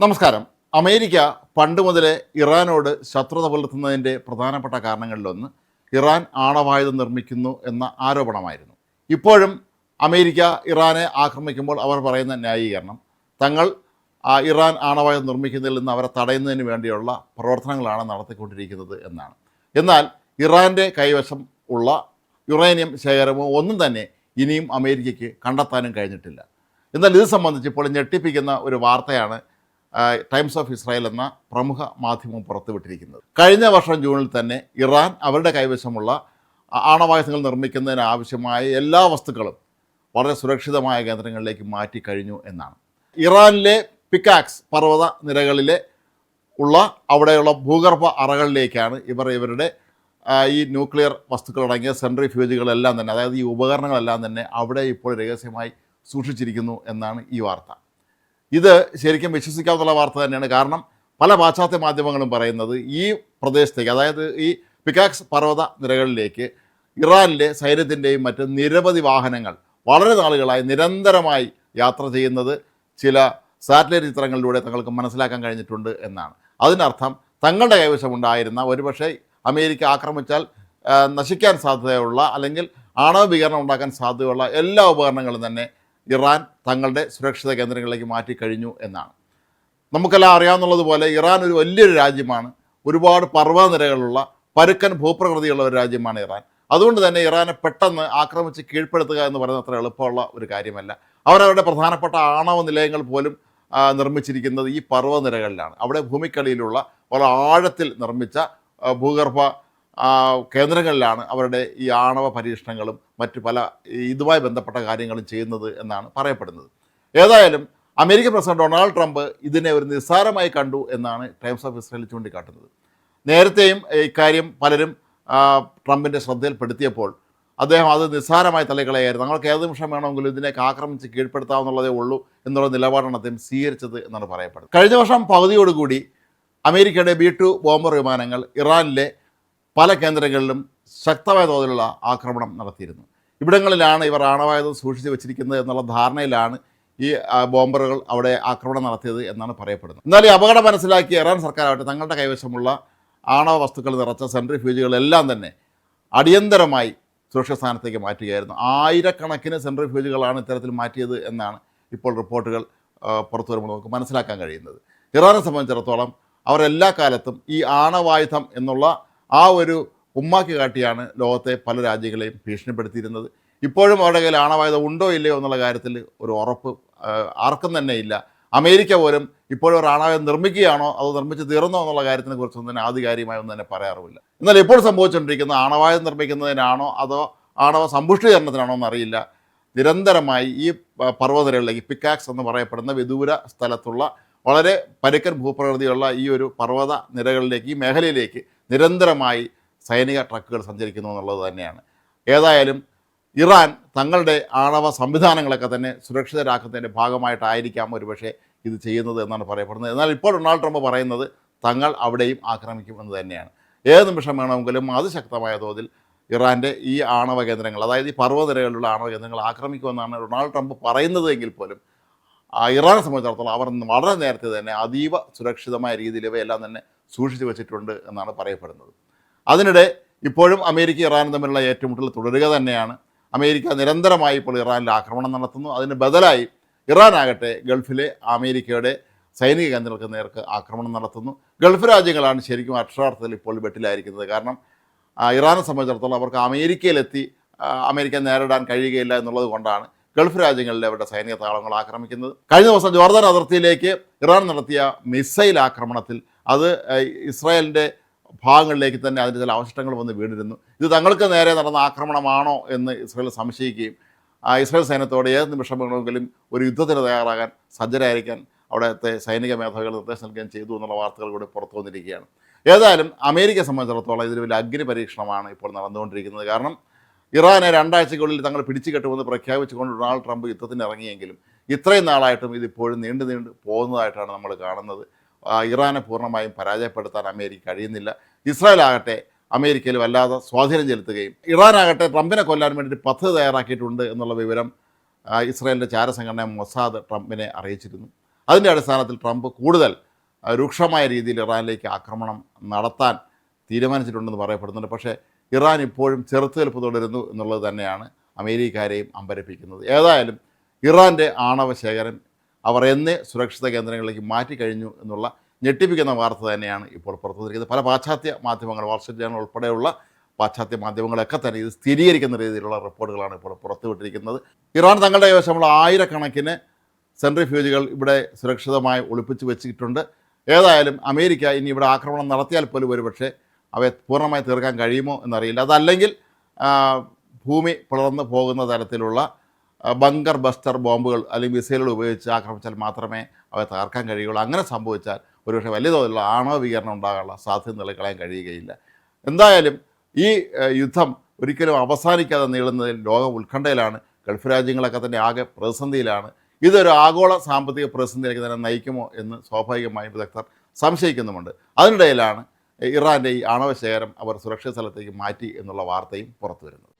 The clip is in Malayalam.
നമസ്കാരം. അമേരിക്ക പണ്ട് മുതലേ ഇറാനോട് ശത്രുത പുലർത്തുന്നതിൻ്റെ പ്രധാനപ്പെട്ട കാരണങ്ങളിലൊന്ന് ഇറാൻ ആണവായുധം നിർമ്മിക്കുന്നു എന്ന ആരോപണമായിരുന്നു. ഇപ്പോഴും അമേരിക്ക ഇറാനെ ആക്രമിക്കുമ്പോൾ അവർ പറയുന്ന ന്യായീകരണം തങ്ങൾ ഇറാൻ ആണവായുധം നിർമ്മിക്കുന്നതിൽ നിന്ന് അവരെ തടയുന്നതിന് വേണ്ടിയുള്ള പ്രവർത്തനങ്ങളാണ് നടത്തിക്കൊണ്ടിരിക്കുന്നത് എന്നാണ്. എന്നാൽ ഇറാൻ്റെ കൈവശം ഉള്ള യുറേനിയം ശേഖരമോ ഒന്നും തന്നെ ഇനിയും അമേരിക്കയ്ക്ക് കണ്ടെത്താനും കഴിഞ്ഞിട്ടില്ല. എന്നാൽ ഇത് സംബന്ധിച്ച് ഇപ്പോൾ ഞെട്ടിപ്പിക്കുന്ന ഒരു വാർത്തയാണ് ടൈംസ് ഓഫ് ഇസ്രായേൽ എന്ന പ്രമുഖ മാധ്യമം പുറത്തുവിട്ടിരിക്കുന്നത്. കഴിഞ്ഞ വർഷം ജൂണിൽ തന്നെ ഇറാൻ അവരുടെ കൈവശമുള്ള ആണവായുധങ്ങൾ നിർമ്മിക്കുന്നതിന് ആവശ്യമായ എല്ലാ വസ്തുക്കളും വളരെ സുരക്ഷിതമായ കേന്ദ്രങ്ങളിലേക്ക് മാറ്റിക്കഴിഞ്ഞു എന്നാണ്. ഇറാനിലെ പിക്കാക്സ് പർവ്വത നിരകളിലെ അവിടെയുള്ള ഭൂഗർഭ അറകളിലേക്കാണ് ഇവരുടെ ഈ ന്യൂക്ലിയർ വസ്തുക്കളടങ്ങിയ സെൻട്രിഫ്യൂജുകളെല്ലാം തന്നെ, അതായത് ഈ ഉപകരണങ്ങളെല്ലാം തന്നെ അവിടെ ഇപ്പോൾ രഹസ്യമായി സൂക്ഷിച്ചിരിക്കുന്നു എന്നാണ് ഈ വാർത്ത. ഇത് ശരിക്കും വിശ്വസിക്കാവുന്ന വാർത്ത തന്നെയാണ്. കാരണം പല പാശ്ചാത്യ മാധ്യമങ്ങളും പറയുന്നത് ഈ പ്രദേശത്തേക്ക്, അതായത് ഈ പിക്കാക്സ് പർവ്വത നിരകളിലേക്ക് ഇറാനിലെ സൈന്യത്തിൻ്റെയും മറ്റ് നിരവധി വാഹനങ്ങൾ വളരെ നാളുകളായി നിരന്തരമായി യാത്ര ചെയ്യുന്നത് ചില സാറ്റലൈറ്റ് ചിത്രങ്ങളിലൂടെ തങ്ങൾക്ക് മനസ്സിലാക്കാൻ കഴിഞ്ഞിട്ടുണ്ട് എന്നാണ്. അതിനർത്ഥം തങ്ങളുടെ കൈവശമുണ്ടായിരുന്ന, ഒരുപക്ഷെ അമേരിക്ക ആക്രമിച്ചാൽ നശിക്കാൻ സാധ്യതയുള്ള അല്ലെങ്കിൽ ആണവ വികിരണം ഉണ്ടാക്കാൻ സാധ്യതയുള്ള എല്ലാ ഉപകരണങ്ങളും തന്നെ ഇറാൻ തങ്ങളുടെ സുരക്ഷിത കേന്ദ്രങ്ങളിലേക്ക് മാറ്റിക്കഴിഞ്ഞു എന്നാണ്. നമുക്കെല്ലാം അറിയാവുന്നതുപോലെ ഇറാൻ ഒരു വലിയൊരു രാജ്യമാണ്. ഒരുപാട് പർവ്വതനിരകളുള്ള പരുക്കൻ ഭൂപ്രകൃതിയുള്ള ഒരു രാജ്യമാണ് ഇറാൻ. അതുകൊണ്ട് തന്നെ ഇറാനെ പെട്ടെന്ന് ആക്രമിച്ച് കീഴ്പ്പെടുത്തുക എന്ന് പറയുന്നത് അത്ര എളുപ്പമുള്ള ഒരു കാര്യമല്ല. അവരവരുടെ പ്രധാനപ്പെട്ട ആണവ നിലയങ്ങൾ പോലും നിർമ്മിച്ചിരിക്കുന്നത് ഈ പർവ്വതനിരകളിലാണ്. അവിടെ ഭൂമിക്കടിയിലുള്ള വളരെ ആഴത്തിൽ നിർമ്മിച്ച ഭൂഗർഭ കേന്ദ്രങ്ങളിലാണ് അവരുടെ ഈ ആണവ പരീക്ഷണങ്ങളും മറ്റു പല ഇതുമായി ബന്ധപ്പെട്ട കാര്യങ്ങളും ചെയ്യുന്നത് എന്നാണ് പറയപ്പെടുന്നത്. ഏതായാലും അമേരിക്കൻ പ്രസിഡന്റ് ഡൊണാൾഡ് ട്രംപ് ഇതിനെ ഒരു നിസ്സാരമായി കണ്ടു എന്നാണ് ടൈംസ് ഓഫ് ഇസ്രായേൽ ചൂണ്ടിക്കാട്ടുന്നത്. നേരത്തെയും ഇക്കാര്യം പലരും ട്രംപിൻ്റെ ശ്രദ്ധയിൽപ്പെടുത്തിയപ്പോൾ അദ്ദേഹം അത് നിസ്സാരമായി തള്ളിക്കളയായിരുന്നു. ഞങ്ങൾക്ക് ഏത് നിമിഷം വേണമെങ്കിലും ഇതിനേക്ക് ആക്രമിച്ച് കീഴ്പ്പെടുത്താവുന്നുള്ളതേ ഉള്ളൂ എന്നുള്ള നിലപാടാണ് അദ്ദേഹം സ്വീകരിച്ചത് എന്നാണ് പറയപ്പെടുന്നത്. കഴിഞ്ഞ വർഷം പകുതിയോടുകൂടി അമേരിക്കയുടെ B-2 ബോംബർ വിമാനങ്ങൾ ഇറാനിലെ പല കേന്ദ്രങ്ങളിലും ശക്തമായ തോതിലുള്ള ആക്രമണം നടത്തിയിരുന്നു. ഇവിടങ്ങളിലാണ് ഇവർ ആണവായുധം സൂക്ഷിച്ച് വെച്ചിരിക്കുന്നത് എന്നുള്ള ധാരണയിലാണ് ഈ ബോംബറുകൾ അവിടെ ആക്രമണം നടത്തിയത് എന്നാണ് പറയപ്പെടുന്നത്. എന്നാൽ ഈ അപകടം മനസ്സിലാക്കിയ ഇറാൻ സർക്കാരാവട്ടെ തങ്ങളുടെ കൈവശമുള്ള ആണവ വസ്തുക്കൾ നിറച്ച സെൻട്രിഫ്യൂജുകളെല്ലാം തന്നെ അടിയന്തരമായി സുരക്ഷിത സ്ഥാനത്തേക്ക് മാറ്റുകയായിരുന്നു. ആയിരക്കണക്കിന് സെൻട്രിഫ്യൂജുകളാണ് ഇത്തരത്തിൽ മാറ്റിയത് എന്നാണ് ഇപ്പോൾ റിപ്പോർട്ടുകൾ പുറത്തു വരുമ്പോൾ നമുക്ക് മനസ്സിലാക്കാൻ കഴിയുന്നത്. ഇറാനെ സംബന്ധിച്ചിടത്തോളം അവർ എല്ലാ കാലത്തും ഈ ആണവായുധം എന്നുള്ള ആ ഒരു ഉമ്മാക്കി കാട്ടിയാണ് ലോകത്തെ പല രാജ്യങ്ങളെയും ഭീഷണിപ്പെടുത്തിയിരുന്നത്. ഇപ്പോഴും അവരുടെ കയ്യിൽ ആണവായുധം ഉണ്ടോ ഇല്ലയോ എന്നുള്ള കാര്യത്തിൽ ഒരു ഉറപ്പ് ആർക്കും തന്നെ ഇല്ല. അമേരിക്ക പോലും ഇപ്പോഴും ഒരു ആണവായുധം നിർമ്മിക്കുകയാണോ അതോ നിർമ്മിച്ച് തീർന്നോ എന്നുള്ള കാര്യത്തിനെ കുറിച്ചൊന്നും തന്നെ ആധികാരികമായി ഒന്നും തന്നെ പറയാറുമില്ല. എന്നാൽ ഇപ്പോൾ സംഭവിച്ചുകൊണ്ടിരിക്കുന്ന ആണവായുധം നിർമ്മിക്കുന്നതിനാണോ അതോ ആണവ സമ്പുഷ്ടീകരണത്തിനാണോ എന്നറിയില്ല. നിരന്തരമായി ഈ പർവ്വതനിരകളിലേക്ക്, പിക്കാക്സ് എന്ന് പറയപ്പെടുന്ന വിദൂര സ്ഥലത്തുള്ള വളരെ പരുക്കൻ ഭൂപ്രകൃതിയുള്ള ഈ ഒരു പർവ്വത നിരകളിലേക്ക്, ഈ മേഖലയിലേക്ക് നിരന്തരമായി സൈനിക ട്രക്കുകൾ സഞ്ചരിക്കുന്നു എന്നുള്ളത് തന്നെയാണ്. ഏതായാലും ഇറാൻ തങ്ങളുടെ ആണവ സംവിധാനങ്ങളൊക്കെ തന്നെ സുരക്ഷിതരാക്കുന്നതിൻ്റെ ഭാഗമായിട്ടായിരിക്കാം ഒരുപക്ഷെ ഇത് ചെയ്യുന്നത് എന്നാണ് പറയപ്പെടുന്നത്. എന്നാൽ ഇപ്പോൾ ഡൊണാൾഡ് ട്രംപ് പറയുന്നത് തങ്ങൾ അവിടെയും ആക്രമിക്കുമെന്ന് തന്നെയാണ്. ഏത് നിമിഷം വേണമെങ്കിലും അതിശക്തമായ തോതിൽ ഇറാൻ്റെ ഈ ആണവ കേന്ദ്രങ്ങൾ, അതായത് ഈ പർവ്വതനിരകളിലുള്ള ആണവ കേന്ദ്രങ്ങൾ ആക്രമിക്കുമെന്നാണ് ഡൊണാൾഡ് ട്രംപ് പറയുന്നത് എങ്കിൽ പോലും ഇറാനെ സംബന്ധിച്ചിടത്തോളം അവർ വളരെ നേരത്തെ തന്നെ അതീവ സുരക്ഷിതമായ രീതിയിൽ ഇവയെല്ലാം തന്നെ സൂക്ഷിച്ചു വെച്ചിട്ടുണ്ട് എന്നാണ് പറയപ്പെടുന്നത്. അതിനിടെ ഇപ്പോഴും അമേരിക്ക ഇറാനും തമ്മിലുള്ള ഏറ്റുമുട്ടൽ തുടരുക തന്നെയാണ്. അമേരിക്ക നിരന്തരമായി ഇപ്പോൾ ഇറാനിൽ ആക്രമണം നടത്തുന്നു. അതിന് ബദലായി ഇറാനാകട്ടെ ഗൾഫിലെ അമേരിക്കയുടെ സൈനിക കേന്ദ്രങ്ങൾക്ക് നേർക്ക് ആക്രമണം നടത്തുന്നു. ഗൾഫ് രാജ്യങ്ങളാണ് ശരിക്കും അക്ഷരാർത്ഥത്തിൽ ഇപ്പോൾ വെട്ടിലായിരിക്കുന്നത്. കാരണം ഇറാനെ സംബന്ധിച്ചിടത്തോളം അവർക്ക് അമേരിക്കയിലെത്തി അമേരിക്ക നേരിടാൻ കഴിയുകയില്ല എന്നുള്ളത് കൊണ്ടാണ് ഗൾഫ് രാജ്യങ്ങളിലെ അവരുടെ സൈനിക താവളങ്ങൾ ആക്രമിക്കുന്നത്. കഴിഞ്ഞ ദിവസം ജോർദാൻ അതിർത്തിയിലേക്ക് ഇറാൻ നടത്തിയ മിസൈൽ ആക്രമണത്തിൽ അത് ഇസ്രായേലിൻ്റെ ഭാഗങ്ങളിലേക്ക് തന്നെ അതിൻ്റെ ചില അവശിഷ്ടങ്ങൾ വന്ന് വീണിരുന്നു. ഇത് തങ്ങൾക്ക് നേരെ നടന്ന ആക്രമണമാണോ എന്ന് ഇസ്രായേൽ സംശയിക്കുകയും ഇസ്രായേൽ സൈന്യത്തോട് ഏത് നിമിഷം വേണമെങ്കിലും ഒരു യുദ്ധത്തിന് തയ്യാറാകാൻ സജ്ജരായിരിക്കാൻ അവിടുത്തെ സൈനിക മേധാവികൾ നിർദ്ദേശം നൽകുകയും ചെയ്തു എന്നുള്ള വാർത്തകൾ കൂടി പുറത്തു വന്നിരിക്കുകയാണ്. ഏതായാലും അമേരിക്കയെ സംബന്ധിച്ചിടത്തോളം ഇതിൽ വലിയ അഗ്നി പരീക്ഷണമാണ് ഇപ്പോൾ നടന്നുകൊണ്ടിരിക്കുന്നത്. കാരണം ഇറാനെ 2 ആഴ്ചയ്ക്കുള്ളിൽ തങ്ങൾ പിടിച്ചു കെട്ടുമെന്ന് പ്രഖ്യാപിച്ചുകൊണ്ട് ഡൊണാൾഡ് ട്രംപ് യുദ്ധത്തിന് ഇറങ്ങിയെങ്കിലും ഇത്രയും നാളായിട്ടും ഇതിപ്പോഴും നീണ്ടു പോകുന്നതായിട്ടാണ് നമ്മൾ കാണുന്നത്. ഇറാനെ പൂർണ്ണമായും പരാജയപ്പെടുത്താൻ അമേരിക്ക കഴിയുന്നില്ല. ഇസ്രായേൽ ആകട്ടെ അമേരിക്കയിൽ വല്ലാതെ സ്വാധീനം ചെലുത്തുകയും ഇറാനാകട്ടെ ട്രംപിനെ കൊല്ലാൻ വേണ്ടിയിട്ട് പദ്ധതി തയ്യാറാക്കിയിട്ടുണ്ട് എന്നുള്ള വിവരം ഇസ്രായേലിൻ്റെ ചാരസംഘടന മൊസാദ് ട്രംപിനെ അറിയിച്ചിരുന്നു. അതിൻ്റെ അടിസ്ഥാനത്തിൽ ട്രംപ് കൂടുതൽ രൂക്ഷമായ രീതിയിൽ ഇറാനിലേക്ക് ആക്രമണം നടത്താൻ തീരുമാനിച്ചിട്ടുണ്ടെന്ന് പറയപ്പെടുന്നുണ്ട്. പക്ഷേ ഇറാൻ ഇപ്പോഴും ചെറുത്തുനിൽപ്പ് തുടരുന്നു എന്നുള്ളത് തന്നെയാണ് അമേരിക്കക്കാരെയും അമ്പരപ്പിക്കുന്നത്. ഏതായാലും ഇറാൻ്റെ ആണവ ശേഖരം അവർ എന്നേ സുരക്ഷിത കേന്ദ്രങ്ങളിലേക്ക് മാറ്റിക്കഴിഞ്ഞു എന്നുള്ള ഞെട്ടിപ്പിക്കുന്ന വാർത്ത തന്നെയാണ് ഇപ്പോൾ പുറത്തു വന്നിരിക്കുന്നത്. പല പാശ്ചാത്യ മാധ്യമങ്ങൾ, വാൾസ്ട്രീറ്റ് ജേണൽ ഉൾപ്പെടെയുള്ള പാശ്ചാത്യ മാധ്യമങ്ങളൊക്കെ തന്നെ ഇത് സ്ഥിരീകരിക്കുന്ന രീതിയിലുള്ള റിപ്പോർട്ടുകളാണ് ഇപ്പോൾ പുറത്തുവിട്ടിരിക്കുന്നത്. ഇറാൻ തങ്ങളുടെ കൈവശമുള്ള ആയിരക്കണക്കിന് സെൻട്രിഫ്യൂജുകൾ ഇവിടെ സുരക്ഷിതമായി ഒളിപ്പിച്ച് വെച്ചിട്ടുണ്ട്. ഏതായാലും അമേരിക്ക ഇനി ഇവിടെ ആക്രമണം നടത്തിയാൽ പോലും ഒരുപക്ഷെ അവയെ പൂർണ്ണമായി തീർക്കാൻ കഴിയുമോ എന്നറിയില്ല. അതല്ലെങ്കിൽ ഭൂമി പിളർന്നു പോകുന്ന തരത്തിലുള്ള ബങ്കർ ബസ്റ്റർ ബോംബുകൾ അല്ലെങ്കിൽ മിസൈലുകൾ ഉപയോഗിച്ച് ആക്രമിച്ചാൽ മാത്രമേ അവയെ തകർക്കാൻ കഴിയുള്ളൂ. അങ്ങനെ സംഭവിച്ചാൽ ഒരുപക്ഷെ വലിയ തോതിലുള്ള ആണവ വികിരണം ഉണ്ടാകാനുള്ള സാധ്യത നിലക്കളയാൻ കഴിയുകയില്ല. എന്തായാലും ഈ യുദ്ധം ഒരിക്കലും അവസാനിക്കാതെ നീളുന്നതിൽ ലോകം ഉത്കണ്ഠയിലാണ്. ഗൾഫ് രാജ്യങ്ങളൊക്കെ തന്നെ ആകെ പ്രതിസന്ധിയിലാണ്. ഇതൊരു ആഗോള സാമ്പത്തിക പ്രതിസന്ധിയിലേക്ക് തന്നെ നയിക്കുമോ എന്ന് സ്വാഭാവികമായും വിദഗ്ധർ സംശയിക്കുന്നുമുണ്ട്. അതിനിടയിലാണ് ഇറാൻ്റെ ഈ ആണവ ശേഖരം അവർ സുരക്ഷിത സ്ഥലത്തേക്ക് മാറ്റി എന്നുള്ള വാർത്തയും പുറത്തു വരുന്നത്.